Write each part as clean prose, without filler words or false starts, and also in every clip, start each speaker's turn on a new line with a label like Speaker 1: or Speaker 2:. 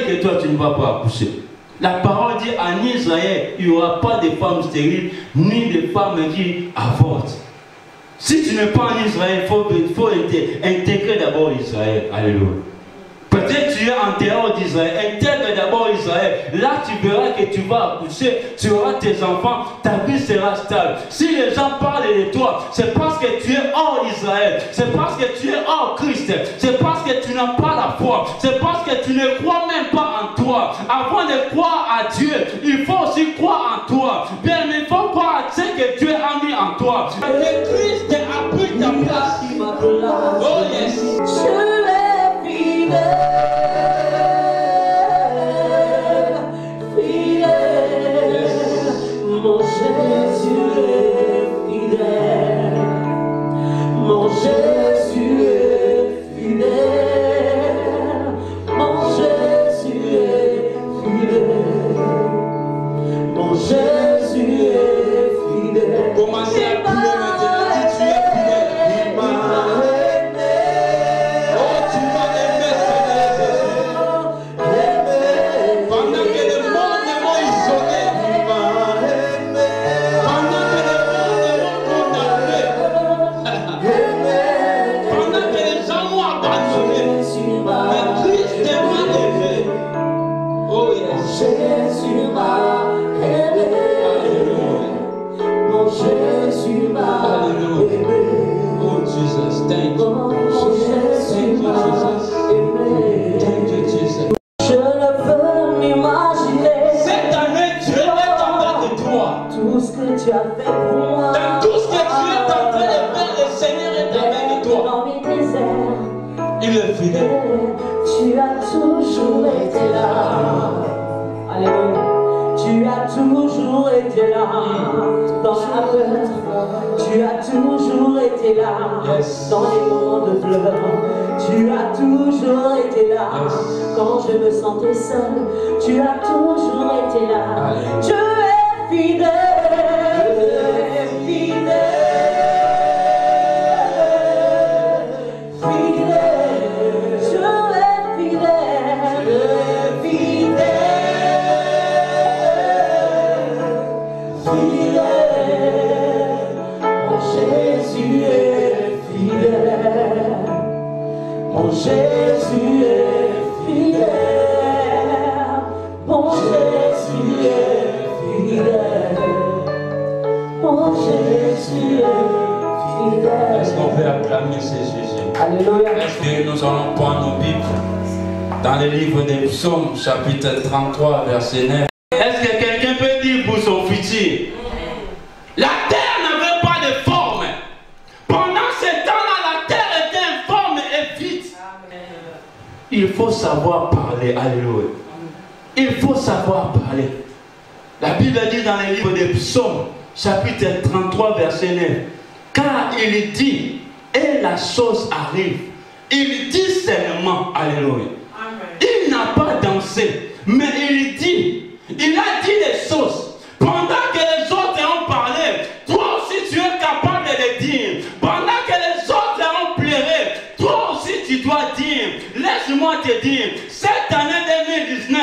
Speaker 1: que toi tu ne vas pas accoucher. La parole dit en Israël, il n'y aura pas de femmes stériles, ni de femmes qui avortent. Si tu n'es pas en Israël, il faut intégrer d'abord Israël. Alléluia. Peut-être tu es en dehors d'Israël, intègre d'abord Israël. Là tu verras que tu vas accoucher, tu auras tes enfants, ta vie sera stable. Si les gens parlent de toi, c'est parce que tu es hors Israël, c'est parce que tu es hors Christ, c'est parce que tu n'as pas la foi, c'est parce que tu ne crois même pas en toi. Avant de croire à Dieu, il faut aussi croire en toi. Bien, il faut croire à ce que Dieu a mis en toi. Le Christ a pris ta place. Oh yes.
Speaker 2: Mon Jésus est fidèle, mon Jésus est fidèle, mon Jésus est fidèle, mon Jésus est fidèle.
Speaker 1: Commencez à prier maintenant, dis tu es fidèle. Il m'a aimé. Oh, tu m'as aimé, Seigneur Jésus. Pendant que le monde m'ont isolé, il m'a aimé. Pendant que le monde m'ont condamné, pendant que les gens m'ont abandonné, mais Christ m'a aimé. Oh yes.
Speaker 2: Jésus m'a aimé. Mon Jésus m'a aimé.
Speaker 1: Oh Jesus, thank you.
Speaker 2: Mon Jésus m'a aimé.
Speaker 1: Thank you, Jesus.
Speaker 2: Je ne peux m'imaginer
Speaker 1: Cette année, Dieu est en train de toi.
Speaker 2: tout ce que tu as fait pour moi.
Speaker 1: Dans tout ce que tu es en train de faire, le Seigneur est avec toi.
Speaker 2: Dans mes déserts,
Speaker 1: Il est fidèle.
Speaker 2: tu as toujours été là. Alléluia. Tu as toujours été là. Dans la peur, tu as toujours été là.
Speaker 1: Yes.
Speaker 2: Dans les moments de pleurs, tu as toujours été là.
Speaker 1: Yes.
Speaker 2: Quand je me sentais seule, tu as toujours été là.
Speaker 1: Alléluia.
Speaker 2: Tu es fidèle. Fidèle. Fidèle. Tu es fidèle. Fidèle. Fidèle. Mon Jésus est fidèle. Mon Jésus est fidèle. Mon Jésus est fidèle. Mon Jésus est fidèle.
Speaker 1: Est-ce qu'on peut acclamer ce Jésus?
Speaker 2: Alléluia.
Speaker 1: Est-ce que nous allons prendre nos Bibles dans le livre des Psaumes, chapitre 33, verset 9. Est-ce que quelqu'un peut dire pour son futur? La terre n'avait pas de forme. Pendant ce temps-là, la terre était informe et vide. Il faut savoir parler. Alléluia. Il faut savoir parler. La Bible dit dans le livre des Psaumes, chapitre 33, verset 9. Car il dit, et la chose arrive. Il dit seulement, alléluia. Il n'a pas dansé, mais il dit, il a dit des choses. Pendant que les autres ont parlé, toi aussi tu es capable de le dire. Pendant que les autres ont pleuré, toi aussi tu dois dire. Laisse-moi te dire, cette année 2019,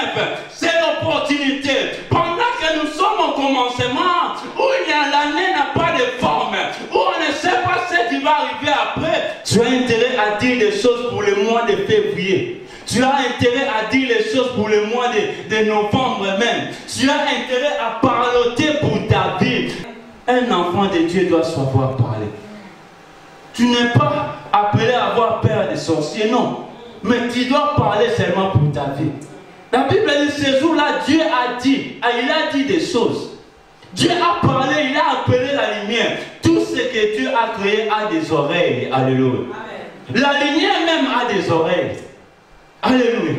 Speaker 1: c'est l'opportunité. Pendant que nous sommes au commencement, où l'année n'a pas de forme, où on ne sait pas ce qui va arriver après, tu as intérêt à dire des choses pour le mois de février. Tu as intérêt à dire les choses pour le mois de novembre même. Tu as intérêt à parloter pour ta vie. Un enfant de Dieu doit savoir parler. Tu n'es pas appelé à avoir peur des sorciers, non. Mais tu dois parler seulement pour ta vie. La Bible dit, ce jour-là, Dieu a dit, il a dit des choses. Dieu a parlé, il a appelé la lumière. Tout ce que Dieu a créé a des oreilles. Alléluia. La lumière même a des oreilles. Alléluia.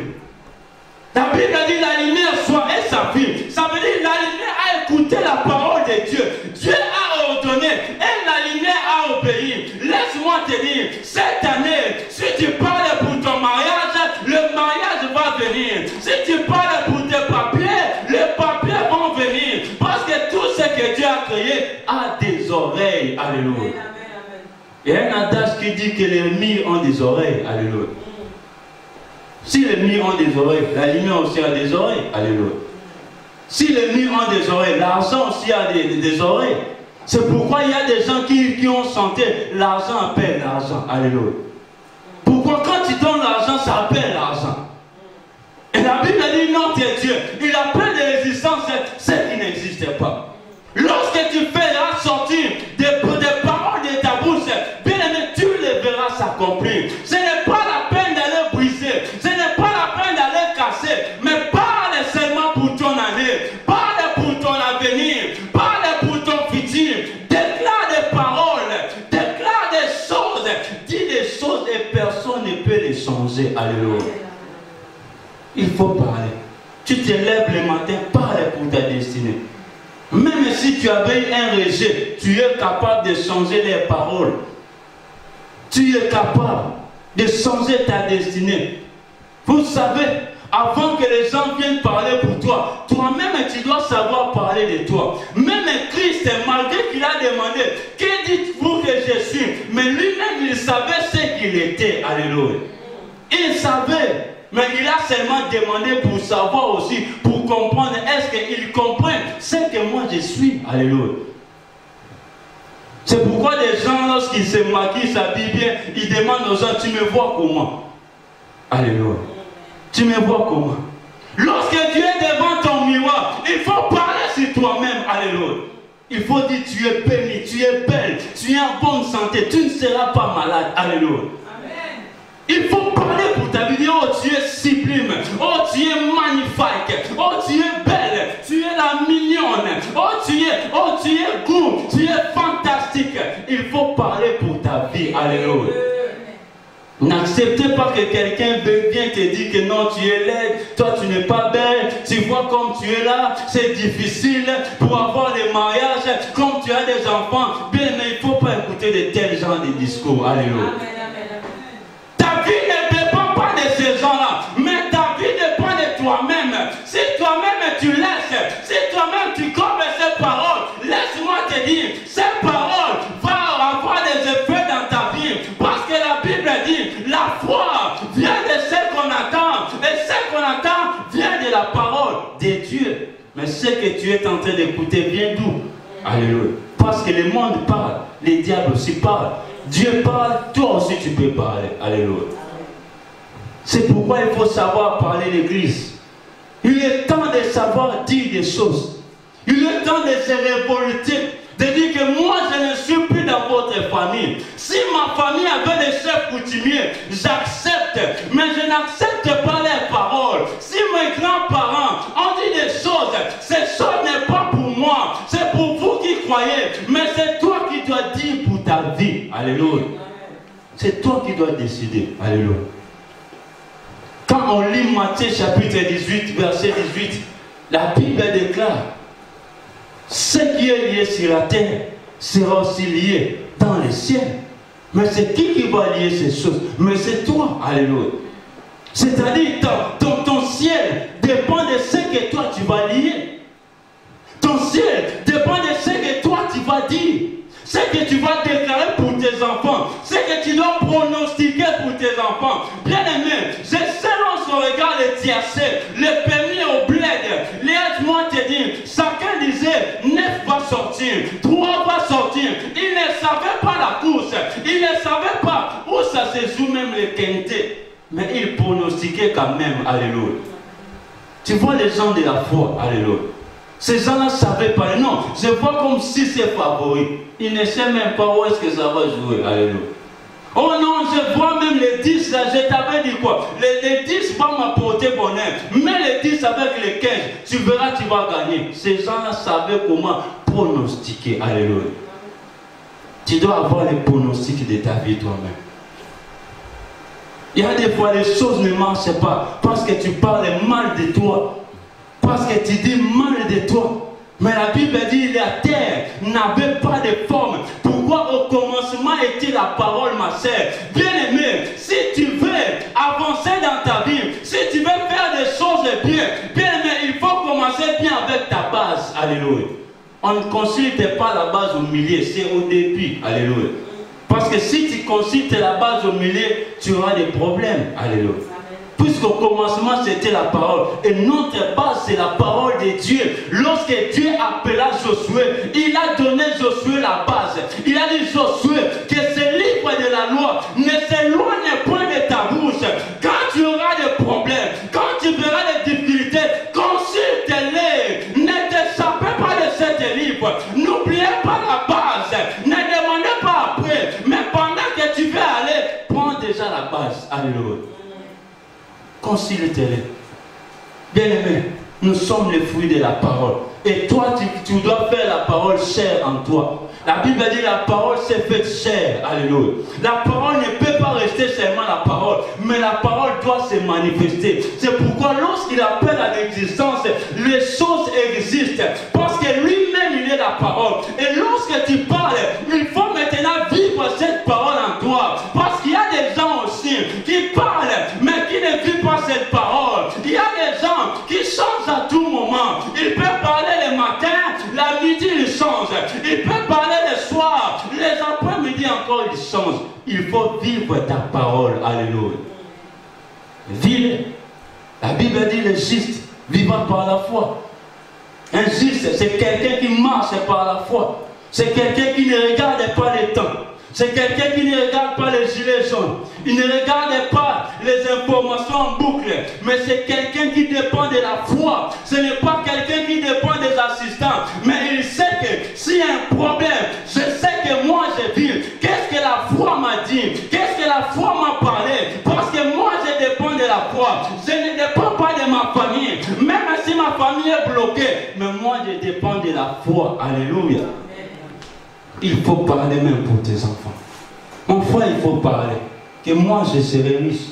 Speaker 1: La Bible dit la lumière soit et sa vie. Ça veut dire la lumière a écouté la parole de Dieu. Dieu a ordonné et la lumière a obéi. Laisse-moi te dire, cette année, si tu parles pour ton mariage, le mariage va venir. Si tu parles pour tes papiers, les papiers vont venir. Parce que tout ce que Dieu a créé a des oreilles. Alléluia. Il y a un adage qui dit que les murs ont des oreilles. Alléluia. Si les murs ont des oreilles, la lumière aussi a des oreilles. Alléluia. Si les murs ont des oreilles, l'argent aussi a des oreilles. C'est pourquoi il y a des gens qui ont chanté l'argent appelle l'argent. Alléluia. Pourquoi quand tu donnes l'argent, ça appelle l'argent. Et la Bible dit non, t'es Dieu. Il appelle des résistances, celles qui n'existaient pas. Lorsque tu feras sortir des paroles de ta bouche, bien aimé, tu les verras s'accomplir. Ce n'est pas la peine d'aller briser, ce n'est pas la peine d'aller casser, mais parle seulement pour ton année, parle pour ton avenir, parle pour ton futur, déclare des paroles, déclare des choses, dis des choses et personne ne peut les changer. Alléluia. Il faut parler. Tu te lèves le matin, parle pour ta destinée. Même si tu avais un rejet, tu es capable de changer les paroles. Tu es capable de changer ta destinée. Vous savez, avant que les gens viennent parler pour toi, toi-même tu dois savoir parler de toi. Même Christ, malgré qu'il a demandé, que dites-vous que je suis? Mais lui-même, il savait ce qu'il était. Alléluia. Il savait. Mais il a seulement demandé pour savoir aussi, pour comprendre, est-ce qu'il comprend ce que moi je suis. Alléluia. C'est pourquoi les gens, lorsqu'ils se maquillent, s'habillent bien, ils demandent aux gens, tu me vois comment? Alléluia. Tu me vois comment? Lorsque tu es devant ton miroir, il faut parler sur toi-même. Alléluia. Il faut dire, tu es béni, tu es belle, tu es en bonne santé, tu ne seras pas malade. Alléluia. Il faut parler pour ta vie. Oh, tu es sublime. Oh, tu es magnifique. Oh, tu es belle. Tu es la mignonne. Oh, tu es good. Tu es fantastique. Il faut parler pour ta vie. Alléluia. N'acceptez pas que quelqu'un vienne te dire que non, tu es laide, toi tu n'es pas belle, tu vois comme tu es là, c'est difficile pour avoir des mariages, comme tu as des enfants. Bien, mais il ne faut pas écouter de tels genres de discours. Alléluia. Ta vie ne dépend pas de ces gens-là, mais ta vie dépend de toi-même. Si toi-même tu laisses, si toi-même tu copies ces paroles, laisse-moi te dire, ces paroles vont avoir des effets dans ta vie. Parce que la Bible dit, la foi vient de ce qu'on attend, et ce qu'on attend vient de la parole de Dieu. Mais ce que tu es en train d'écouter vient d'où? Alléluia. Parce que le monde parle, les diables aussi parlent. Dieu parle, toi aussi tu peux parler. Alléluia. C'est pourquoi il faut savoir parler l'église. Il est temps de savoir dire des choses. Il est temps de se révolter, de dire que moi je ne suis plus dans votre famille. Si ma famille avait des chefs coutumiers, j'accepte, mais je n'accepte pas les paroles. Si mes grands-parents ont dit des choses, ces choses n'est pas pour moi, c'est pour vous qui croyez, mais c'est toi qui dois dire pour ta vie. Alléluia. C'est toi qui dois décider. Alléluia. Quand on lit Matthieu chapitre 18, verset 18, la Bible déclare, ce qui est lié sur la terre sera aussi lié dans les ciels. Mais c'est qui va lier ces choses? Mais c'est toi. Alléluia. C'est-à-dire ton ciel dépend de ce que toi tu vas lier. Ton ciel dépend de ce que toi tu vas dire. Ce que tu vas déclarer pour tes enfants. Ce que tu dois pronostiquer pour tes enfants. Bien aimé, je selon son regard le tiercé, le permis au bled. Laisse-moi te dire, chacun disait 9 va sortir, 3 va sortir. Il ne savait pas la course. Il ne savait pas où ça se joue même le quintet. Mais il pronostiquait quand même. Alléluia. Tu vois les gens de la foi. Alléluia. Ces gens-là savaient pas. Non, je vois comme si c'est favori. Ils ne savent même pas où est-ce que ça va jouer. Alléluia. Oh non, je vois même les 10 là, je t'avais dit quoi? Les 10 vont m'apporter bonheur. Mais les 10 avec les 15, tu verras, tu vas gagner. Ces gens-là savaient comment pronostiquer. Alléluia. Tu dois avoir les pronostics de ta vie toi-même. Il y a des fois les choses ne marchent pas parce que tu parles mal de toi. Parce que tu dis mal de toi. Mais la Bible dit la terre n'avait pas de forme. Pourquoi au commencement était la parole, ma sœur? Bien aimé, si tu veux avancer dans ta vie, si tu veux faire des choses bien, bien aimé, il faut commencer bien avec ta base. Alléluia. On ne consulte pas la base au milieu, c'est au début. Alléluia. Parce que si tu consultes la base au milieu, tu auras des problèmes. Alléluia. Puisque au commencement, c'était la parole. Et notre base, c'est la parole de Dieu. Lorsque Dieu appela Josué, il a donné Josué la base. Il a dit Josué que ce livre de la loi ne s'éloigne point de ta bouche. Quand tu auras des problèmes, quand tu verras des difficultés, consulte-les. Ne t'échappez pas de ce livre. N'oubliez pas la base. Ne demandez pas après. Mais pendant que tu veux aller, prends déjà la base. Alléluia. Consulte-les. Bien-aimé, nous sommes les fruits de la parole. Et toi, tu dois faire la parole chère en toi. La Bible dit la parole s'est faite chère. Alléluia. La parole ne peut pas rester seulement la parole, mais la parole doit se manifester. C'est pourquoi lorsqu'il appelle à l'existence, les choses existent. Parce que lui-même, il est la parole. Et lorsque tu parles, il faut maintenant vivre cette parole en toi. Parce qu'il y a des gens aussi qui parlent, mais qui ne vivent pas cette parole. Il y a des gens qui changent à tout moment. Ils peuvent parler le matin, la midi ils changent. Ils peuvent parler le soir, les après-midi encore ils changent. Il faut vivre ta parole. Alléluia. Vive. La Bible dit le juste vivra par la foi. Un juste, c'est quelqu'un qui marche par la foi. C'est quelqu'un qui ne regarde pas les temps. C'est quelqu'un qui ne regarde pas les gilets jaunes. Il ne regarde pas les informations en boucle. Mais c'est quelqu'un qui dépend de la foi. Ce n'est pas quelqu'un qui dépend des assistants. Mais il sait que s'il y a un problème, je sais que moi je vis. Qu'est-ce que la foi m'a dit? Qu'est-ce que la foi m'a parlé? Parce que moi je dépends de la foi. Je ne dépends pas de ma famille. Même si ma famille est bloquée. Mais moi je dépends de la foi. Alléluia. Il faut parler même pour tes enfants. Mon frère, il faut parler. Que moi, je serai riche.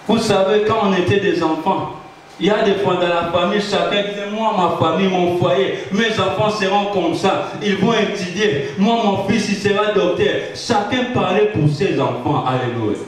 Speaker 1: Vous savez, quand on était des enfants, il y a des fois dans la famille, chacun disait, moi, ma famille, mon foyer, mes enfants seront comme ça. Ils vont étudier. Moi, mon fils, il sera docteur. Chacun parlait pour ses enfants. Alléluia.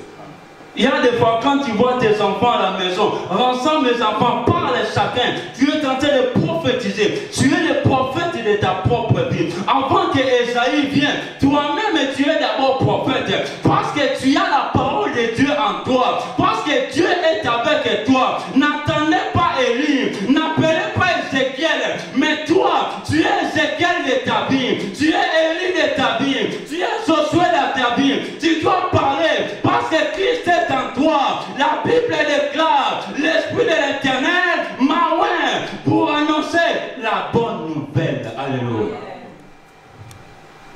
Speaker 1: Il y a des fois, quand tu vois tes enfants à la maison, rassemble les enfants, parle chacun. Tu es en train de prophétiser. Tu es le prophète de ta propre vie. Avant que Esaïe vienne, toi-même tu es d'abord prophète. Parce que tu as la parole de Dieu en toi. Parce que Dieu est avec toi. N'attendez pas Élie. N'appelez pas Ézéchiel. Mais toi, tu es Ézéchiel de ta vie. Tu es Élie de ta vie. Tu es Josué de ta vie. Tu dois parler. Parce que Christ est en toi. La Bible déclare l'Esprit de l'Éternel m'a oint pour annoncer la bonne nouvelle. Alléluia.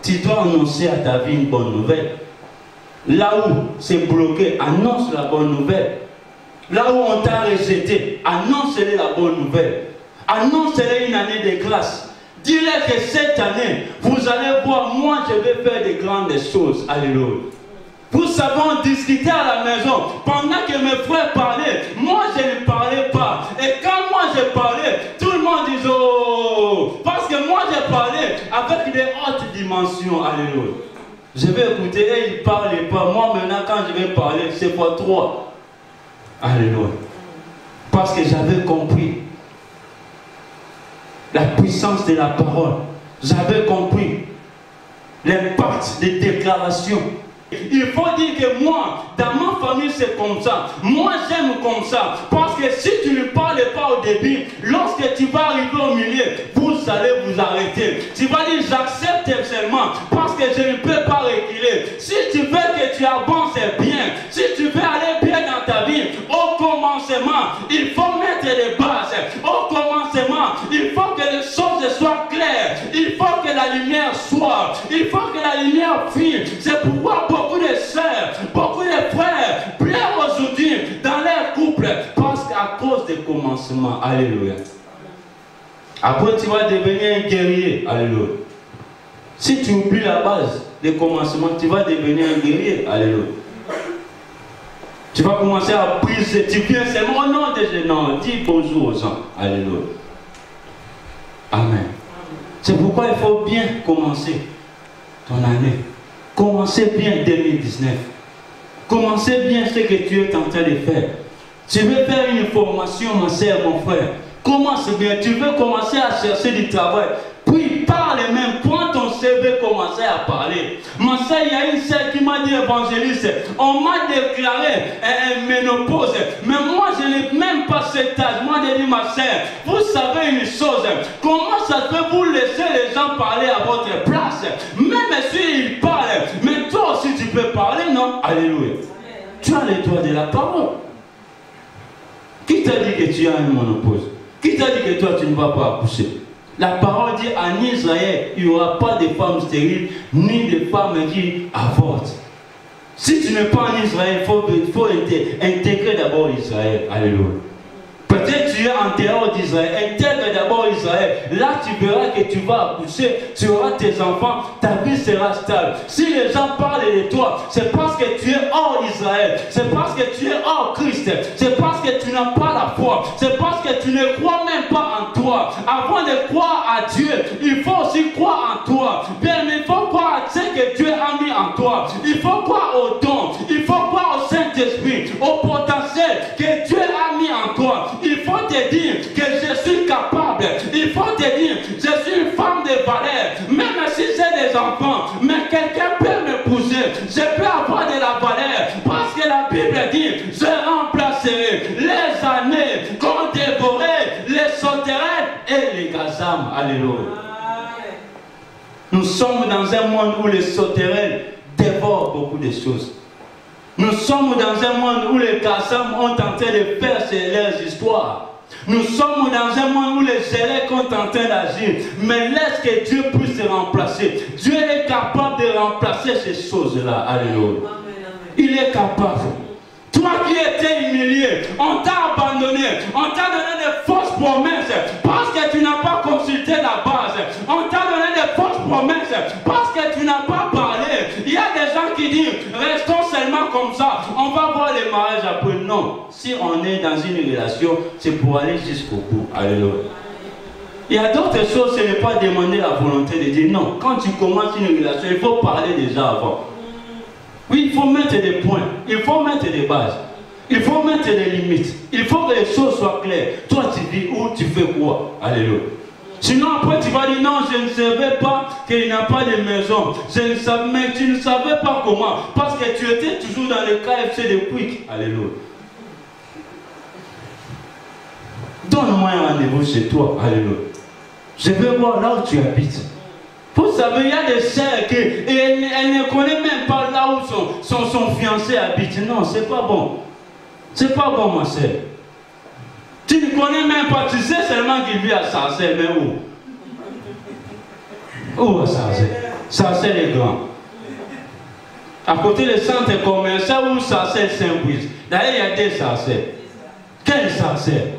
Speaker 1: Tu dois annoncer à ta vie une bonne nouvelle. Là où c'est bloqué, annonce la bonne nouvelle. Là où on t'a rejeté, annonce-les la bonne nouvelle. Annonce-les une année de grâce. Dis-leur que cette année, vous allez voir, moi je vais faire de grandes choses. Alléluia. Vous savez, on discutait à la maison. Pendant que mes frères parlaient, moi je ne parlais pas. Et quand moi je parlais, tout le monde disait oh. Parce que moi je parlais avec des hautes dimensions. Alléluia. Je vais écouter et ils ne parlaient pas. Moi maintenant quand je vais parler, c'est fois 3. Alléluia. Parce que j'avais compris la puissance de la parole. J'avais compris l'impact des déclarations. Il faut dire que moi, dans ma famille, c'est comme ça. Moi, j'aime comme ça. Parce que si tu ne parles pas au début, lorsque tu vas arriver au milieu, vous allez vous arrêter. Tu vas dire, j'accepte seulement parce que je ne peux pas reculer. Si tu veux que tu avances bien, si tu veux aller bien dans ta vie, au commencement, il faut mettre les bases. Au commencement, il faut que les choses soient claires. Il faut que la lumière soit. Il faut que la lumière file. C'est pourquoi beaucoup de sœurs, beaucoup de frères pleurent aujourd'hui dans leur couple parce qu'à cause des commencements. Alléluia. Après, tu vas devenir un guerrier. Alléluia. Si tu oublies la base des commencements, tu vas devenir un guerrier. Alléluia. Tu vas commencer à briser. Tu viens seulement au nom de Jésus. Non, dis bonjour aux gens. Alléluia. Amen. C'est pourquoi il faut bien commencer ton année. Commencez bien 2019. Commencez bien ce que tu es en train de faire. Tu veux faire une formation, ma soeur, mon frère. Commence bien. Tu veux commencer à chercher du travail. Puis parle même. Prends ton CV, commencer à à parler. Ma soeur, il y a une sœur qui m'a dit, évangéliste, on m'a déclaré ménopause. Mais moi, je n'ai même pas cet âge. Moi, j'ai dit, ma soeur, vous savez une chose, comment ça se fait vous laisser les gens parler à votre place? Même s'ils parlent, mais toi aussi tu peux parler, non? Alléluia. Tu as les droits de la parole. Qui t'a dit que tu as une ménopause? Qui t'a dit que toi tu ne vas pas accoucher? La parole dit en Israël, il n'y aura pas de femmes stériles, ni de femmes qui avortent. Si tu n'es pas en Israël, il faut intégrer d'abord Israël. Alléluia. Peut-être tu es en dehors d'Israël, intègre d'abord Israël. Là, tu verras que tu vas accoucher, tu auras tes enfants, ta vie sera stable. Si les gens parlent de toi, c'est parce que tu es hors Israël, c'est parce que tu es hors Christ, c'est parce que tu n'as pas la foi, c'est parce que tu ne crois même pas en toi. Avant de croire à Dieu, il faut aussi croire en toi. Bien, mais il faut croire à ce que Dieu a mis en toi. Il faut croire au don, il faut croire au Saint-Esprit, au potentiel que Dieu a mis en toi. Il faut te dire que je suis capable. Il faut te dire, je suis une femme de valeur. Même si j'ai des enfants, mais quelqu'un peut m'épouser. Je peux avoir de la valeur. Parce que la Bible dit, je remplacerai les années qu'ont dévoré les sauterelles et les gazams. Alléluia. Nous sommes dans un monde où les sauterelles dévorent beaucoup de choses. Nous sommes dans un monde où les Kassam ont tenté de faire leurs histoires. Nous sommes dans un monde où les Gélèques ont tenté d'agir. Mais laisse que Dieu puisse se remplacer. Dieu est capable de remplacer ces choses-là. Alléluia. Il est capable. Toi qui étais humilié, on t'a abandonné. On t'a donné de fausses promesses parce que tu n'as pas consulté la base. On t'a donné de fausses promesses parce que tu n'as pas parlé. Il y a des gens qui disent, restons seulement comme ça. On va voir les mariages après. Non. Si on est dans une relation, c'est pour aller jusqu'au bout. Alléluia. Il y a d'autres choses, ce n'est pas demander la volonté de Dieu. Non. Quand tu commences une relation, il faut parler déjà avant. Oui, il faut mettre des points, il faut mettre des bases, il faut mettre des limites, il faut que les choses soient claires. Toi, tu dis où, tu fais quoi? Alléluia. Sinon, après, tu vas dire non, je ne savais pas qu'il n'y a pas de maison. Je ne savais, mais tu ne savais pas comment. Parce que tu étais toujours dans le KFC de Quick. Alléluia. Donne-moi un rendez-vous chez toi. Alléluia. Je vais voir là où tu habites. Vous savez, il y a des sœurs qui elle ne connaît même pas là où son fiancé habite. Non, c'est pas bon. C'est pas bon, ma sœur. Tu ne connais même pas, tu sais seulement qu'il vit à Sarcelles, mais où? Où à Sarcelles? Sarcelles est grand. À côté du centre commercial ou Sarcelles Saint-Brice. D'ailleurs, il y a des Sarcelles. Quel Sarcelles?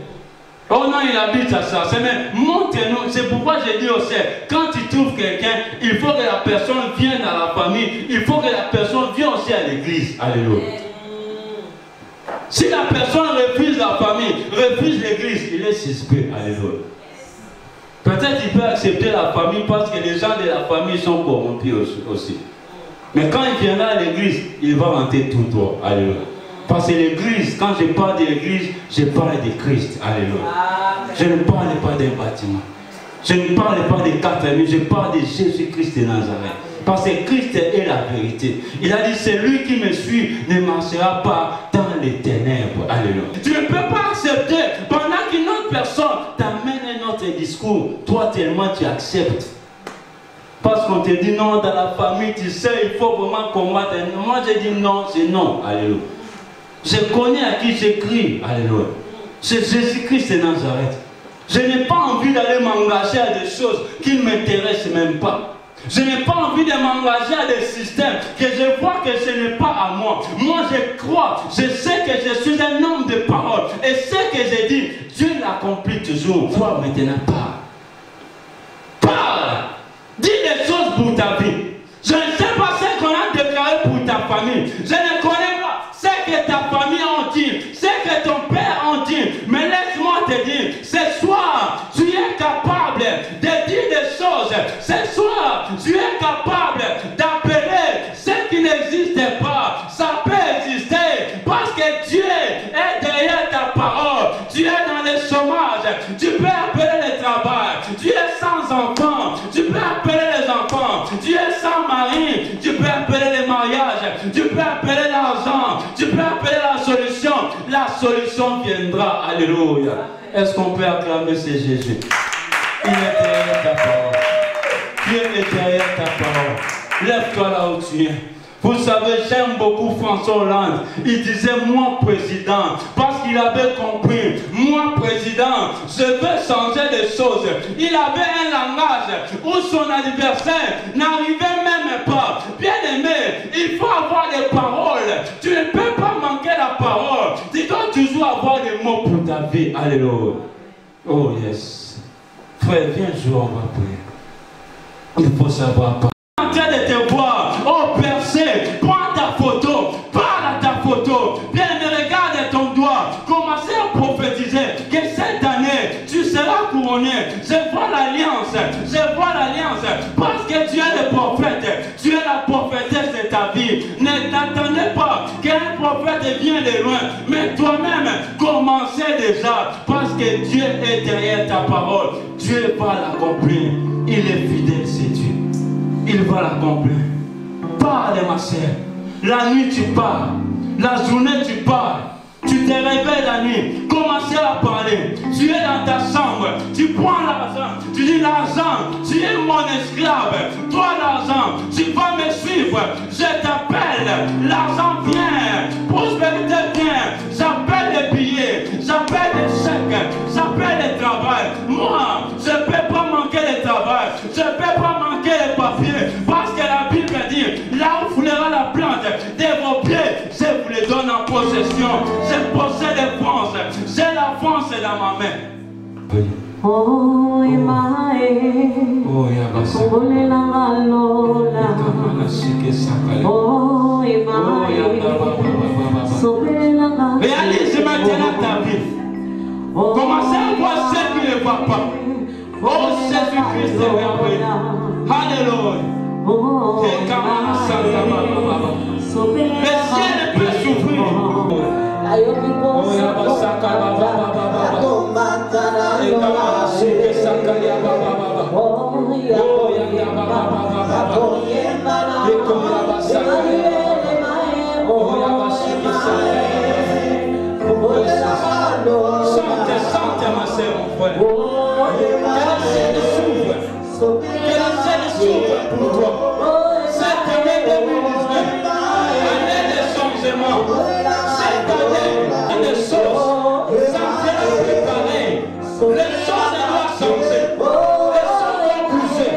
Speaker 1: Oh non, il habite à Sarcelles, mais montre-nous. C'est pourquoi j'ai dit aussi, quand tu trouves quelqu'un, il faut que la personne vienne à la famille, il faut que la personne vienne aussi à l'église. Alléluia. Si la personne refuse la famille, refuse l'église, il est suspect. Alléluia. Peut-être qu'il peut accepter la famille parce que les gens de la famille sont corrompus aussi. Mais quand il viendra à l'église, il va rentrer tout droit. Alléluia. Parce que l'église, quand je parle de l'église, je parle de Christ. Alléluia. Je ne parle pas d'un bâtiment. Je ne parle pas des 4000, je parle de Jésus-Christ de Nazareth. Parce que Christ est la vérité. Il a dit, celui qui me suit ne marchera pas dans les ténèbres. Alléluia. Tu ne peux pas accepter pendant qu'une autre personne t'amène un autre discours. Toi, tellement tu acceptes. Parce qu'on te dit non, dans la famille, tu sais, il faut vraiment combattre. Moi, je dis non, c'est non. Alléluia. Je connais à qui j'écris. Alléluia. C'est Jésus-Christ de Nazareth. Je n'ai pas envie d'aller m'engager à des choses qui ne m'intéressent même pas. Je n'ai pas envie de m'engager à des systèmes que je vois que ce n'est pas à moi. Moi, je crois, je sais que je suis un homme de parole. Et ce que j'ai dit, Dieu l'accomplit toujours. Toi, maintenant, parle. Parle. Dis des choses pour ta vie. Je ne sais pas ce qu'on a déclaré pour ta famille. Je ne connais pas ce que ta famille a dit, ce que ton père a dit. Mais laisse-moi te dire, ce soir, tu es capable de dire des choses. Ce soir, tu es capable d'appeler ce qui n'existe pas. Ça peut exister parce que Dieu est derrière ta parole. Tu es dans le chômage. Tu peux appeler le travail. Tu es sans enfant. Tu peux appeler les enfants. Tu es sans mari. Alléluia. Est-ce qu'on peut acclamer ce Jésus? Il est derrière ta parole. Dieu est derrière ta parole. Lève-toi là où tu es. Vous savez, j'aime beaucoup François Hollande. Il disait, moi président, parce qu'il avait compris, moi président, je veux changer les choses. Il avait un langage où son adversaire n'arrivait même pas. Bien aimé, il faut avoir des paroles. Tu ne peux pas manquer la parole. Tu dois toujours avoir des mots pour ta vie. Alléluia. Oh yes. Frère, viens jouer, on va prier. Il faut savoir parler. En train de te voir, oh percé, prends ta photo, parle à ta photo, bien regarde ton doigt, commencez à prophétiser que cette année, tu seras couronné. Je vois l'alliance, parce que tu es le prophète, tu es la prophétesse de ta vie. Ne t'attendez pas qu'un prophète vienne de loin, mais toi-même, commencez déjà, parce que Dieu est derrière ta parole. Dieu va l'accomplir, il est fidèle, c'est Dieu. Il va l'accomplir. Parle, ma sœur. La nuit, tu parles. La journée, tu parles. Tu te réveilles la nuit. Commencez à parler. Tu es dans ta chambre. Tu prends l'argent. Tu dis l'argent, tu es mon esclave. Toi, l'argent, tu vas me suivre. Je t'appelle. L'argent vient. Prospérité vient. J'appelle les billets. J'appelle les chèques. J'appelle le travail. Moi, je ne peux pas manquer le travail. Je ne peux pas manquer les papiers. Parce que la Bible dit, là où foulera la plante de vos pieds, je vous les donne en possession. Je possède les France. J'ai la France dans ma main.
Speaker 2: Oh, Imae. Oh, Yabasa. Oh, Lelangalola. Oh, Imae.
Speaker 1: Réalise maintenant ta vie. Commencez à voir ce qui ne va pas. Oh, Jésus-Christ est merveilleux. Alléluia. Le ciel ne peut souffrir. Chante, ma sœur, mon frère. Que la scène s'ouvre pour toi. Cette année 2019, année de changement. Cette année de choses, ça sera préparé. Les choses doivent changer. Les choses doivent bouger.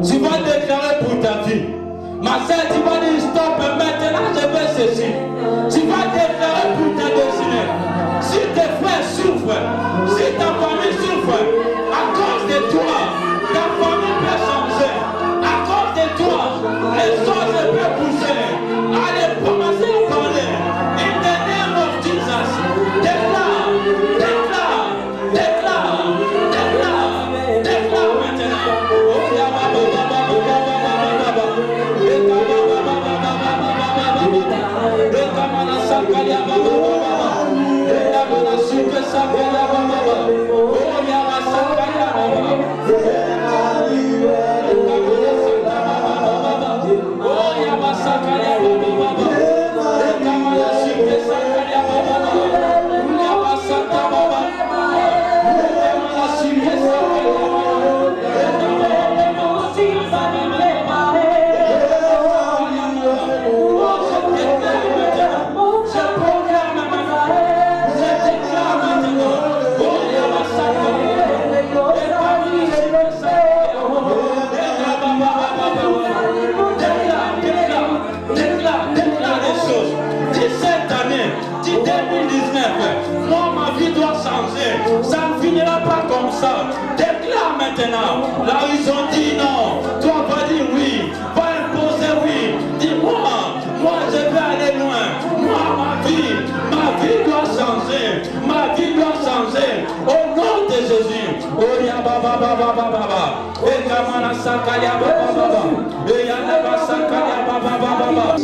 Speaker 1: Tu vas déclarer pour ta vie. Ma sœur, tu vas dire stop, maintenant je veux ceci. Tu vas déclarer pour ta destinée. Si tes frères souffrent, si ta famille souffre, à cause de toi, ta famille peut changer. À cause de toi, les choses peuvent bouger. Allez, commencez à parler. In the name of Jesus. Déclare, déclare, déclare, déclare, déclare maintenant. Oh, Je déclare maintenant ça. Déclare maintenant. Là où ils ont dit non, toi va dire oui. Va imposer oui. Dis-moi, moi je vais aller loin. Moi ma vie doit changer. Ma vie doit changer. Au nom de Jésus. Oya baba baba baba. Et kamana sakaya baba baba. Et yana sakaya baba baba.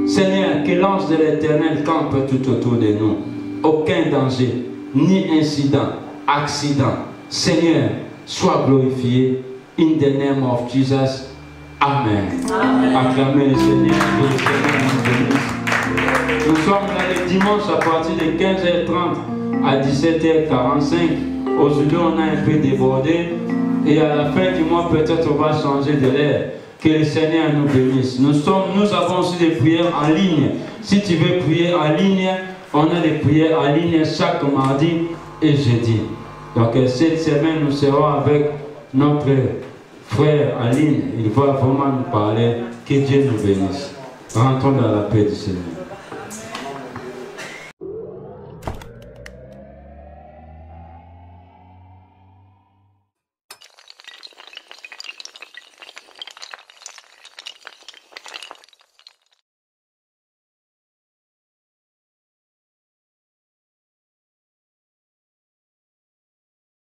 Speaker 1: Seigneur, que l'ange de l'Éternel campe tout autour de nous. Aucun danger, ni incident, accident. Seigneur, sois glorifié. In the name of Jesus. Amen. Amen. Acclamez le Seigneur, que le Seigneur nous bénisse. Nous sommes là le dimanche à partir de 15h30 à 17h45. Aujourd'hui, on a un peu débordé. Et à la fin du mois, peut-être on va changer de l'air. Que le Seigneur nous bénisse. Nous avons aussi des prières en ligne. Si tu veux prier en ligne, on a des prières en ligne chaque mardi et jeudi. Donc cette semaine, nous serons avec notre frère en ligne. Il va vraiment nous parler. Que Dieu nous bénisse. Rentrons dans la paix du Seigneur.